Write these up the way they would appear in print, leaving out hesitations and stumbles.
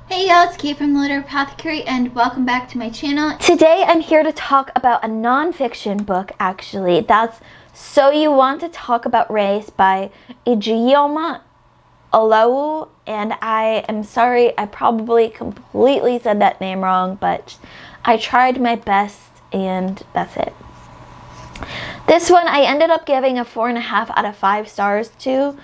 Hey y'all, it's Kate from the Apothecary and welcome back to my channel. Today I'm here to talk about a non-fiction book, actually. That's So You Want to Talk About Race by Ijeoma Olou, and I am sorry, I probably completely said that name wrong, but I tried my best and that's it. This one I ended up giving a 4.5 out of 5 stars to.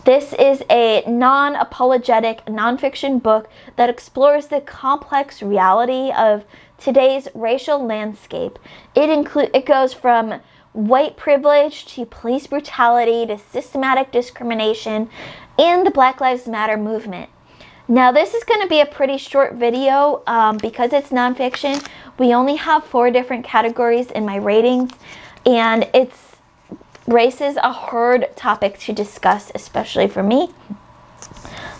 This is a non-apologetic, non-fiction book that explores the complex reality of today's racial landscape. It goes from white privilege to police brutality to systematic discrimination and the Black Lives Matter movement. Now this is going to be a pretty short video because it's non-fiction. We only have 4 different categories in my ratings, and race is a hard topic to discuss, especially for me.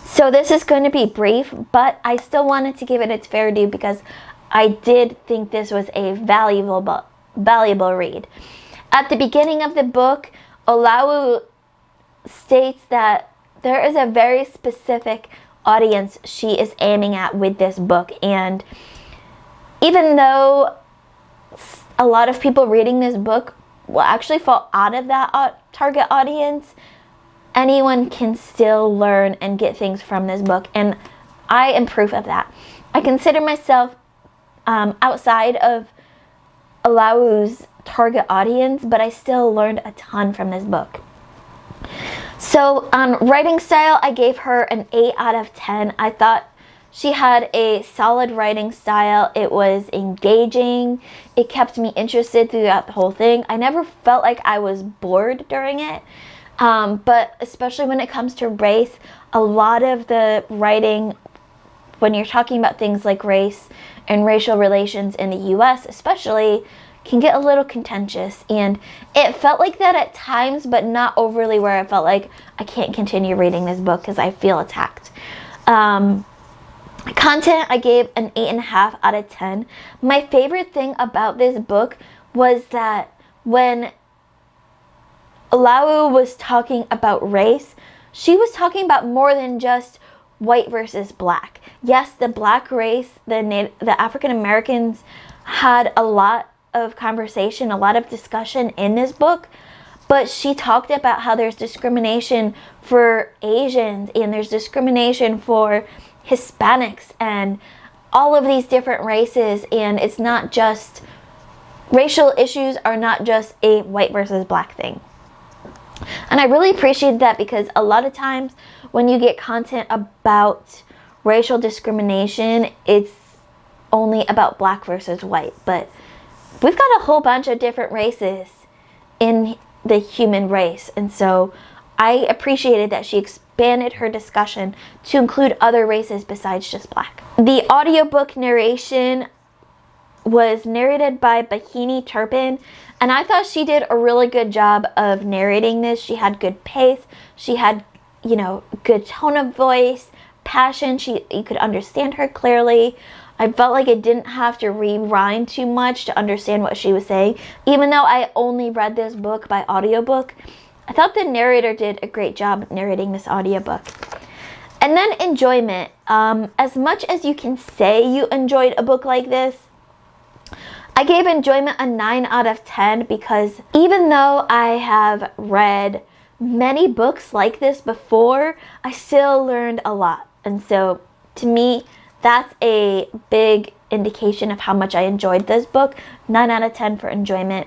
So this is going to be brief, but I still wanted to give it its fair due because I did think this was a valuable read. At the beginning of the book, Oluo states that there is a very specific audience she is aiming at with this book, and even though a lot of people reading this book will actually fall out of that target audience, anyone can still learn and get things from this book, and I am proof of that. I consider myself outside of Oluo's target audience, but I still learned a ton from this book. So on writing style, I gave her an 8 out of 10. I thought she had a solid writing style. It was engaging. It kept me interested throughout the whole thing. I never felt like I was bored during it. But especially when it comes to race, a lot of the writing, when you're talking about things like race and racial relations in the US especially, can get a little contentious. And it felt like that at times, but not overly where I felt like I can't continue reading this book because I feel attacked. Content, I gave an 8.5 out of 10. My favorite thing about this book was that when Oluo was talking about race, she was talking about more than just white versus black. Yes, the black race, the African Americans had a lot of conversation, a lot of discussion in this book, but she talked about how there's discrimination for Asians and there's discrimination for Hispanics and all of these different races, and it's not just, racial issues are not just a white versus black thing. And I really appreciate that because a lot of times when you get content about racial discrimination, it's only about black versus white, but we've got a whole bunch of different races in the human race, and so I appreciated that she expanded her discussion to include other races besides just black. The audiobook narration was narrated by Bahini Turpin, and I thought she did a really good job of narrating this. She had good pace, she had, good tone of voice, passion, you could understand her clearly. I felt like it didn't have to rewind too much to understand what she was saying. Even though I only read this book by audiobook, I thought the narrator did a great job narrating this audiobook. And then enjoyment. As much as you can say you enjoyed a book like this, I gave enjoyment a 9 out of 10 because even though I have read many books like this before, I still learned a lot. And so to me, that's a big indication of how much I enjoyed this book. 9 out of 10 for enjoyment.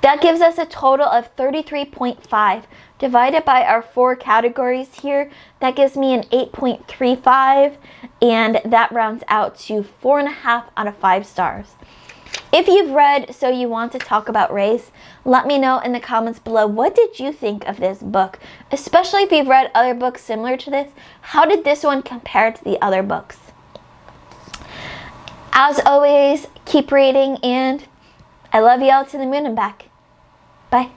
That gives us a total of 33.5 divided by our 4 categories here. That gives me an 8.35, and that rounds out to 4.5 out of 5 stars. If you've read So You Want to Talk About Race, let me know in the comments below, what did you think of this book? Especially if you've read other books similar to this, how did this one compare to the other books? As always, keep reading, and I love y'all to the moon and back. Bye.